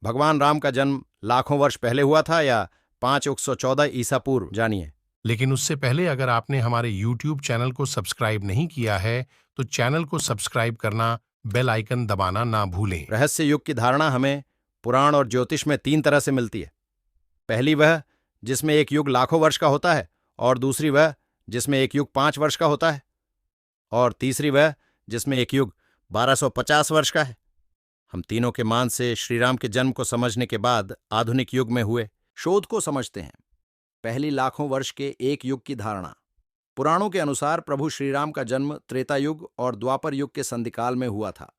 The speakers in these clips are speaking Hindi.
भगवान राम का जन्म लाखों वर्ष पहले हुआ था या 5114 ईसा पूर्व, जानिए। लेकिन उससे पहले अगर आपने हमारे YouTube चैनल को सब्सक्राइब नहीं किया है तो चैनल को सब्सक्राइब करना, बेल आइकन दबाना ना भूलें। रहस्य युग की धारणा हमें पुराण और ज्योतिष में 3 तरह से मिलती है। पहली वह जिसमें एक युग लाखों वर्ष का होता है, और दूसरी वह जिसमें एक युग 5 वर्ष का होता है, और तीसरी वह जिसमें एक युग 1250 वर्ष का है। हम तीनों के मान से श्रीराम के जन्म को समझने के बाद आधुनिक युग में हुए शोध को समझते हैं। पहली लाखों वर्ष के एक युग की धारणा। पुराणों के अनुसार प्रभु श्रीराम का जन्म त्रेता युग और द्वापर युग के संधिकाल में हुआ था।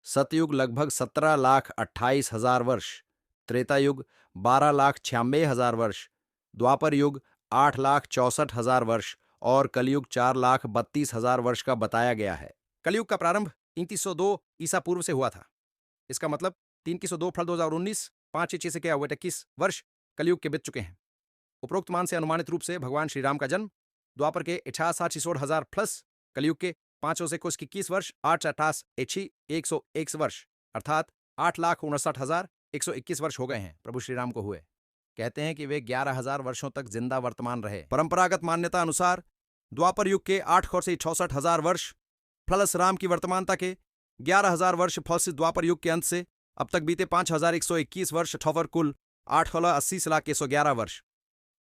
सतयुग लगभग 17,28,000 वर्ष, त्रेता युग 12,96,000 वर्ष, द्वापर युग 8,64,000 वर्ष और कलयुग 4,32,000 वर्ष का बताया गया है। कलयुग का प्रारंभ 302 ईसा पूर्व से हुआ था। इसका मतलब 302 फल 2019, 5 से क्या हुआ 21 वर्ष कलयुग के बीत चुके हैं। उपरोक्त मान से अनुमानित रूप से भगवान श्रीराम का जन्म द्वापर के 68,66,000 प्लस कलयुग के 500 से कुछ 21 वर्ष 8,88,101 वर्ष अर्थात 8,59,121 वर्ष हो गए हैं प्रभु श्रीराम को हुए। कहते हैं कि वे 11,000 वर्षों तक जिंदा वर्तमान रहे। परंपरागत मान्यता अनुसार द्वापर युग के 8 से 64,000 वर्ष प्लस राम की वर्तमानता के 11,000 वर्ष प्लस द्वापर युग के अंत से अब तक बीते 5,121 वर्ष ठोफर कुल 8,80,111 वर्ष।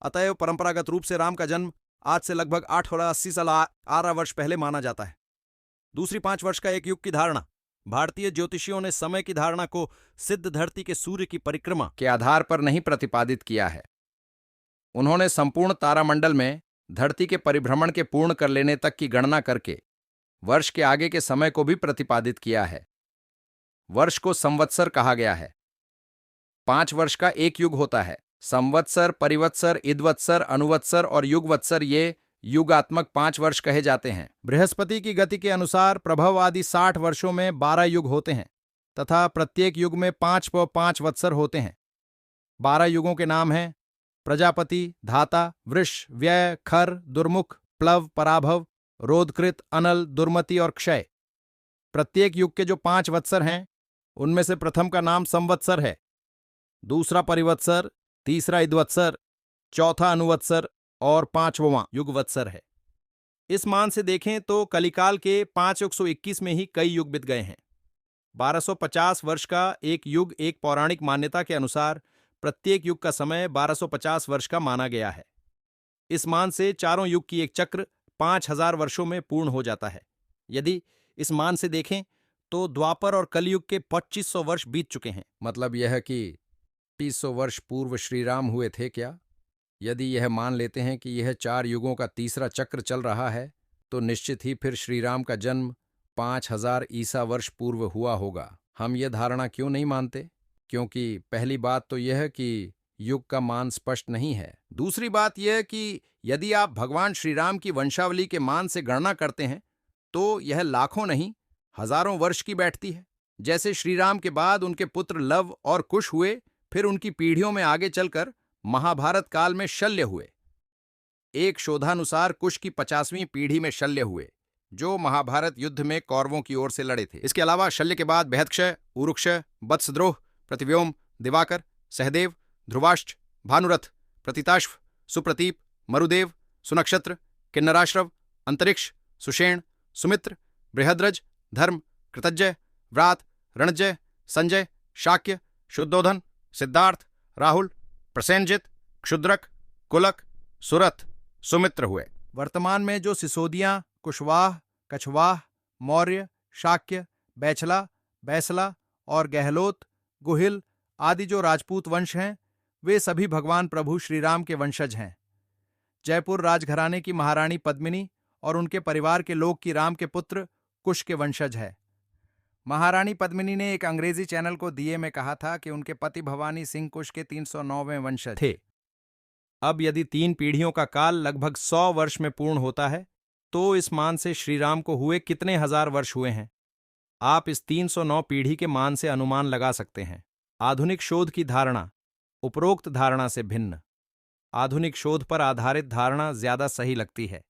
अतएव परंपरागत रूप से राम का जन्म आज से लगभग 8,80,000 वर्ष पहले माना जाता है। दूसरी 5 वर्ष का एक युग की धारणा। भारतीय ज्योतिषियों ने समय की धारणा को सिद्ध धरती के सूर्य की परिक्रमा के आधार पर नहीं प्रतिपादित किया है। उन्होंने संपूर्ण तारामंडल में धरती के परिभ्रमण के पूर्ण कर लेने तक की गणना करके वर्ष के आगे के समय को भी प्रतिपादित किया है। वर्ष को संवत्सर कहा गया है। 5 वर्ष का एक युग होता है। संवत्सर, परिवत्सर, इदवत्सर, अनुवत्सर और युगवत्सर ये युगात्मक 5 वर्ष कहे जाते हैं। बृहस्पति की गति के अनुसार प्रभव आदि 60 वर्षों में 12 युग होते हैं तथा प्रत्येक युग में 5 वत्सर होते हैं। 12 युगों के नाम हैं प्रजापति, धाता, वृष, व्यय, खर, दुर्मुख, प्लव, पराभव, रोधकृत, अनल, दुर्मति और क्षय। प्रत्येक युग के जो 5 वत्सर हैं उनमें से प्रथम का नाम संवत्सर है, दूसरा परिवत्सर, तीसरा इदवत्सर, चौथा अनुवत्सर और 5वां युगवत्सर है। इस मान से देखें तो कलिकाल के 521 में ही कई युग बीत गए हैं। 1250 वर्ष का एक युग एक पौराणिक मान्यता के अनुसार प्रत्येक युग का समय 1250 वर्ष का माना गया है। इस मान से चारों युग की एक चक्र 5,000 वर्षों में पूर्ण हो जाता है। यदि इस मान से देखें तो द्वापर और कलयुग के 2500 वर्ष बीत चुके हैं। मतलब यह कि 300 वर्ष पूर्व श्रीराम हुए थे क्या? यदि यह मान लेते हैं कि यह 4 युगों का तीसरा चक्र चल रहा है तो निश्चित ही फिर श्रीराम का जन्म 5,000 ईसा वर्ष पूर्व हुआ होगा। हम यह धारणा क्यों नहीं मानते? क्योंकि पहली बात तो यह कि युग का मान स्पष्ट नहीं है। दूसरी बात यह कि यदि आप भगवान श्रीराम की वंशावली के मान से गणना करते हैं तो यह लाखों नहीं हजारों वर्ष की बैठती है। जैसे श्रीराम के बाद उनके पुत्र लव और कुश हुए, फिर उनकी पीढ़ियों में आगे चलकर महाभारत काल में शल्य हुए। एक शोधानुसार कुश की 50वीं पीढ़ी में शल्य हुए जो महाभारत युद्ध में कौरवों की ओर से लड़े थे। इसके अलावा शल्य के बाद बृहत्क्षय, उरुक्षय, वत्सद्रोह, प्रतिव्योम, दिवाकर, सहदेव, ध्रुवाष्ट, भानुरथ, प्रतिताश्व, सुप्रतीप, मरुदेव, सुनक्षत्र, किन्नराश्रव, अंतरिक्ष, सुषेण, सुमित्र, बृहद्रज, धर्म, कृतज्जय, व्रात, रणजय, संजय, शाक्य, शुद्धोधन, सिद्धार्थ, राहुल, प्रसेनजित, क्षुद्रक, कुलक, सुरथ, सुमित्र हुए। वर्तमान में जो सिसोदियां, कुशवाह, कछवाह, मौर्य, शाक्य, बैछला, बैसला और गहलोत, गुहिल आदि जो राजपूत वंश हैं वे सभी भगवान प्रभु श्रीराम के वंशज हैं। जयपुर राजघराने की महारानी पद्मिनी और उनके परिवार के लोग की राम के पुत्र कुश के वंशज है। महारानी पद्मिनी ने एक अंग्रेजी चैनल को दिए में कहा था कि उनके पति भवानी सिंह कुश के 309वें वंशज थे। अब यदि 3 पीढ़ियों का काल लगभग 100 वर्ष में पूर्ण होता है तो इस मान से श्रीराम को हुए कितने हजार वर्ष हुए हैं? आप इस 309 पीढ़ी के मान से अनुमान लगा सकते हैं। आधुनिक शोध की धारणा उपरोक्त धारणा से भिन्न। आधुनिक शोध पर आधारित धारणा ज्यादा सही लगती है।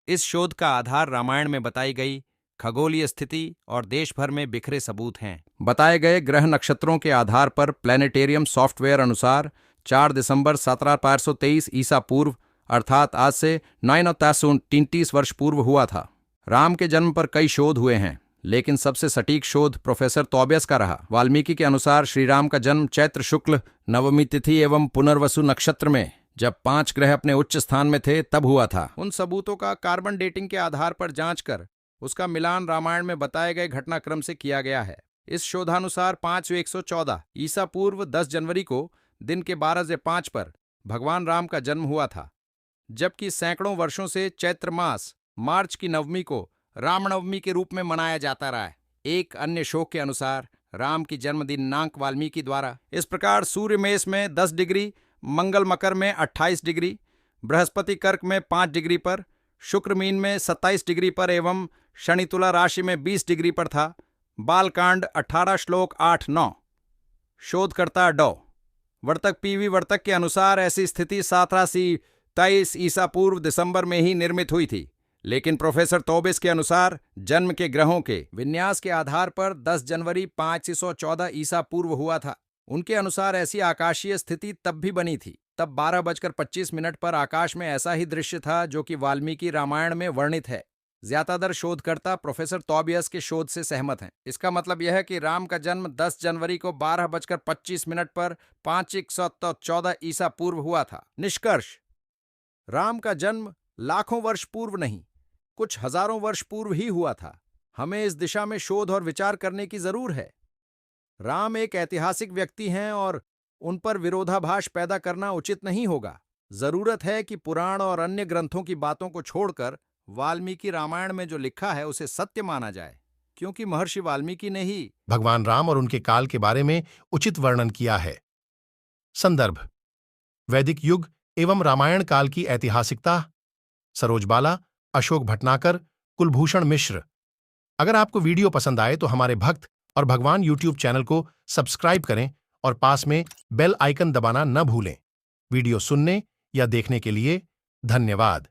इस शोध का आधार रामायण में बताई गई खगोलीय स्थिति और देश भर में बिखरे सबूत हैं। बताए गए ग्रह नक्षत्रों के आधार पर प्लेनेटेरियम सॉफ्टवेयर अनुसार 4 दिसंबर 1723 ईसा पूर्व अर्थात आज से 933 वर्ष पूर्व हुआ था। राम के जन्म पर कई शोध हुए हैं, लेकिन सबसे सटीक शोध प्रोफेसर तौबियस का रहा। वाल्मीकि के अनुसार श्री राम का जन्म चैत्र शुक्ल नवमी तिथि एवं पुनर्वसु नक्षत्र में जब 5 ग्रह अपने उच्च स्थान में थे तब हुआ था। उन सबूतों का कार्बन डेटिंग के आधार पर जांच कर उसका मिलान रामायण में बताए गए घटनाक्रम से किया गया है। इस शोधानुसार 514 ईसा पूर्व 10 जनवरी को दिन के 12:05 पर भगवान राम का जन्म हुआ था, जबकि सैकड़ों वर्षों से चैत्र मास मार्च की नवमी को रामनवमी के रूप में मनाया जाता रहा है। एक अन्य शोक के अनुसार राम की जन्म दिनांक वाल्मीकि द्वारा इस प्रकार सूर्य मेष में 10 डिग्री, मंगल मकर में 28 डिग्री, बृहस्पति कर्क में 5 डिग्री पर, शुक्र मीन में 27 डिग्री पर एवं शनि तुला राशि में 20 डिग्री पर था। बालकांड 18 श्लोक 8-9। शोधकर्ता डॉ वर्तक पीवी वर्तक के अनुसार ऐसी स्थिति 1723 ईसा पूर्व दिसंबर में ही निर्मित हुई थी, लेकिन प्रोफेसर तौबिस के अनुसार जन्म के ग्रहों के विन्यास के आधार पर 10 जनवरी 514 ईसा पूर्व हुआ था। उनके अनुसार ऐसी आकाशीय स्थिति तब भी बनी थी। तब 12:25 पर आकाश में ऐसा ही दृश्य था जो कि वाल्मीकि रामायण में वर्णित है। ज्यादातर शोधकर्ता प्रोफेसर तौबियस के शोध से सहमत हैं। इसका मतलब यह है कि राम का जन्म 10 जनवरी को 12:25 पर 514 ईसा पूर्व हुआ था। निष्कर्ष: राम का जन्म लाखों वर्ष पूर्व नहीं, कुछ हजारों वर्ष पूर्व ही हुआ था। हमें इस दिशा में शोध और विचार करने की जरूर है। राम एक ऐतिहासिक व्यक्ति हैं और उन पर विरोधाभास पैदा करना उचित नहीं होगा। जरूरत है कि पुराण और अन्य ग्रंथों की बातों को छोड़कर वाल्मीकि रामायण में जो लिखा है उसे सत्य माना जाए, क्योंकि महर्षि वाल्मीकि ने ही भगवान राम और उनके काल के बारे में उचित वर्णन किया है। संदर्भ: वैदिक युग एवं रामायण काल की ऐतिहासिकता, सरोज बाला, अशोक भटनाकर, कुलभूषण मिश्र। अगर आपको वीडियो पसंद आए तो हमारे भक्त और भगवान यूट्यूब चैनल को सब्सक्राइब करें और पास में बेल आइकन दबाना न भूलें। वीडियो सुनने या देखने के लिए धन्यवाद।